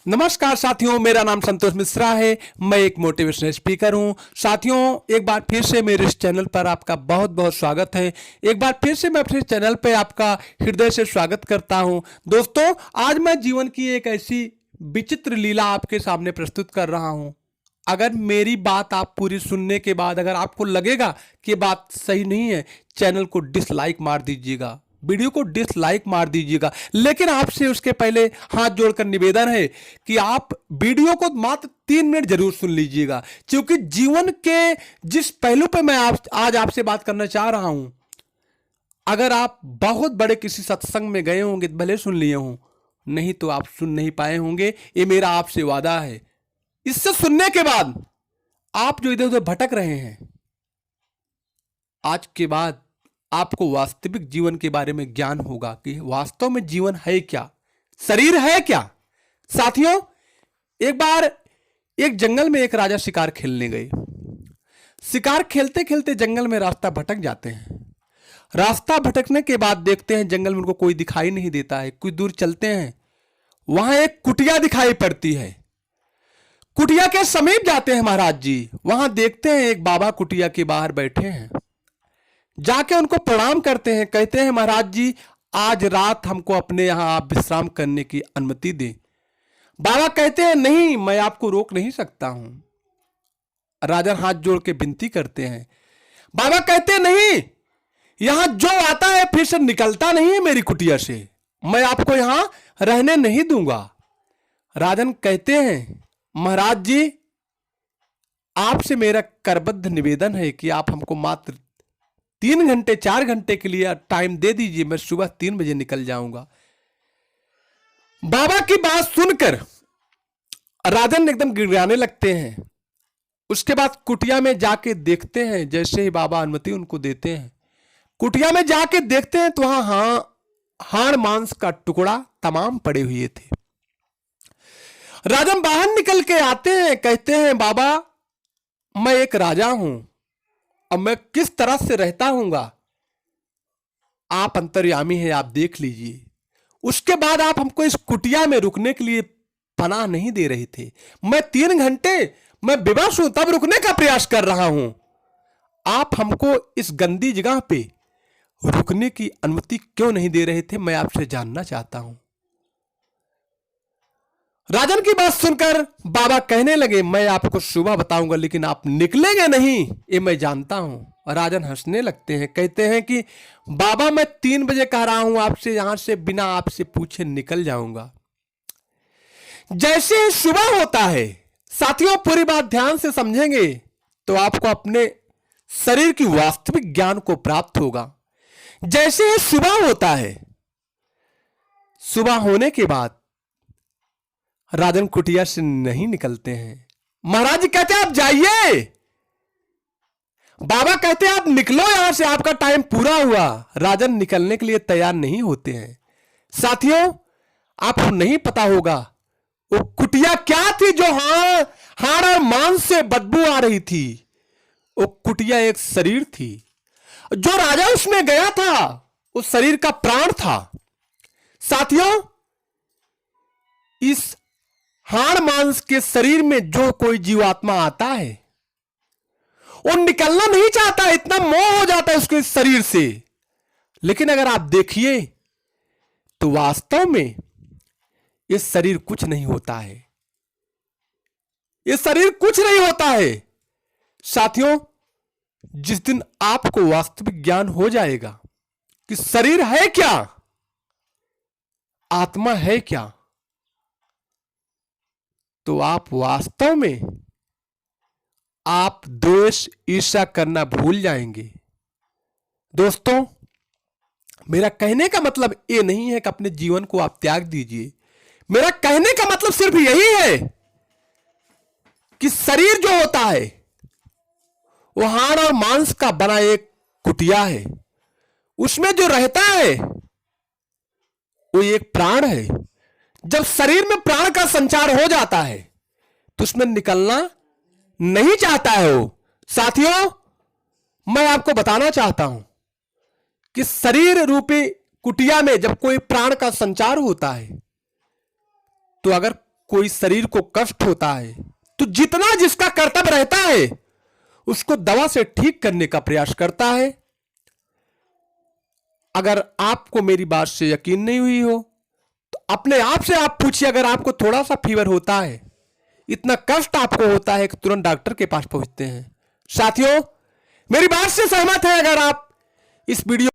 नमस्कार साथियों, मेरा नाम संतोष मिश्रा है। मैं एक मोटिवेशनल स्पीकर हूं। साथियों, एक बार फिर से मेरे इस चैनल पर आपका बहुत बहुत स्वागत है। एक बार फिर से मैं अपने चैनल पर आपका हृदय से स्वागत करता हूं। दोस्तों, आज मैं जीवन की एक ऐसी विचित्र लीला आपके सामने प्रस्तुत कर रहा हूं। अगर मेरी बात आप पूरी सुनने के बाद अगर आपको लगेगा कि बात सही नहीं है, चैनल को डिसलाइक मार दीजिएगा, वीडियो को डिसलाइक मार दीजिएगा। लेकिन आपसे उसके पहले हाथ जोड़कर निवेदन है कि आप वीडियो को मात्र 3 मिनट जरूर सुन लीजिएगा, क्योंकि जीवन के जिस पहलू पे मैं आज आपसे बात करना चाह रहा हूं, अगर आप बहुत बड़े किसी सत्संग में गए होंगे तो भले सुन लिए हों, नहीं तो आप सुन नहीं पाए होंगे। ये मेरा आपसे वादा है। इससे सुनने के बाद आप जो इधर उधर भटक रहे हैं, आज के बाद आपको वास्तविक जीवन के बारे में ज्ञान होगा कि वास्तव में जीवन है क्या, शरीर है क्या। साथियों, एक बार एक जंगल में एक राजा शिकार खेलने गए। शिकार खेलते खेलते जंगल में रास्ता भटक जाते हैं। रास्ता भटकने के बाद देखते हैं जंगल में उनको कोई दिखाई नहीं देता है। कुछ दूर चलते हैं, वहां एक कुटिया दिखाई पड़ती है। कुटिया के समीप जाते हैं महाराज जी। वहां देखते हैं एक बाबा कुटिया के बाहर बैठे हैं। जाके उनको प्रणाम करते हैं, कहते हैं महाराज जी, आज रात हमको अपने यहां आप विश्राम करने की अनुमति दें। बाबा कहते हैं नहीं, मैं आपको रोक नहीं सकता हूं। राजा हाथ जोड़ के विनती करते हैं। बाबा कहते हैं नहीं, यहां जो आता है फिर से निकलता नहीं है मेरी कुटिया से, मैं आपको यहां रहने नहीं दूंगा। राजन कहते हैं महाराज जी, आपसे मेरा करबद्ध निवेदन है कि आप हमको मात्र 3 घंटे 4 घंटे के लिए टाइम दे दीजिए, मैं सुबह 3 बजे निकल जाऊंगा। बाबा की बात सुनकर राजन एकदम गिड़गिड़ाने लगते हैं। उसके बाद कुटिया में जाके देखते हैं, जैसे ही बाबा अनुमति उनको देते हैं, कुटिया में जाके देखते हैं तो वहां हाड़ मांस का टुकड़ा तमाम पड़े हुए थे। राजन बाहर निकल के आते हैं, कहते हैं बाबा, मैं एक राजा हूं, अब मैं किस तरह से रहता हूंगा, आप अंतर्यामी हैं, आप देख लीजिए। उसके बाद आप हमको इस कुटिया में रुकने के लिए पनाह नहीं दे रहे थे। मैं 3 घंटे मैं विवश हूं तब रुकने का प्रयास कर रहा हूं। आप हमको इस गंदी जगह पे रुकने की अनुमति क्यों नहीं दे रहे थे, मैं आपसे जानना चाहता हूं। राजन की बात सुनकर बाबा कहने लगे, मैं आपको सुबह बताऊंगा, लेकिन आप निकलेंगे नहीं, ये मैं जानता हूं। राजन हंसने लगते हैं, कहते हैं कि बाबा, मैं 3 बजे कह रहा हूं आपसे, यहां से बिना आपसे पूछे निकल जाऊंगा। जैसे ही सुबह होता है, साथियों पूरी बात ध्यान से समझेंगे तो आपको अपने शरीर की वास्तविक ज्ञान को प्राप्त होगा। जैसे ही सुबह होता है, सुबह होने के बाद राजन कुटिया से नहीं निकलते हैं। महाराज जी कहते हैं आप जाइए। बाबा कहते हैं आप निकलो यहां से, आपका टाइम पूरा हुआ। राजन निकलने के लिए तैयार नहीं होते हैं। साथियों, आपको नहीं पता होगा वो कुटिया क्या थी जो हाड़ और मांस से बदबू आ रही थी। वो कुटिया एक शरीर थी। जो राजा उसमें गया था उस शरीर का प्राण था। साथियों, इस हाड़ मांस के शरीर में जो कोई जीवात्मा आता है, वो निकलना नहीं चाहता, इतना मोह हो जाता है उसके शरीर से। लेकिन अगर आप देखिए तो वास्तव में ये शरीर कुछ नहीं होता है। ये शरीर कुछ नहीं होता है। साथियों, जिस दिन आपको वास्तविक ज्ञान हो जाएगा कि शरीर है क्या, आत्मा है क्या, तो आप वास्तव में आप द्वेष ईर्ष्या करना भूल जाएंगे। दोस्तों, मेरा कहने का मतलब ये नहीं है कि अपने जीवन को आप त्याग दीजिए। मेरा कहने का मतलब सिर्फ यही है कि शरीर जो होता है वो हाड़ और मांस का बना एक कुटिया है। उसमें जो रहता है वो एक प्राण है। जब शरीर में प्राण का संचार हो जाता है तो उसमें निकलना नहीं चाहता है वो। साथियों, मैं आपको बताना चाहता हूं कि शरीर रूपी कुटिया में जब कोई प्राण का संचार होता है तो अगर कोई शरीर को कष्ट होता है तो जितना जिसका कर्तव्य रहता है उसको दवा से ठीक करने का प्रयास करता है। अगर आपको मेरी बात से यकीन नहीं हुई हो तो अपने आप से आप पूछिए, अगर आपको थोड़ा सा फीवर होता है, इतना कष्ट आपको होता है कि तुरंत डॉक्टर के पास पहुंचते हैं। साथियों, मेरी बात से सहमत है अगर आप इस वीडियो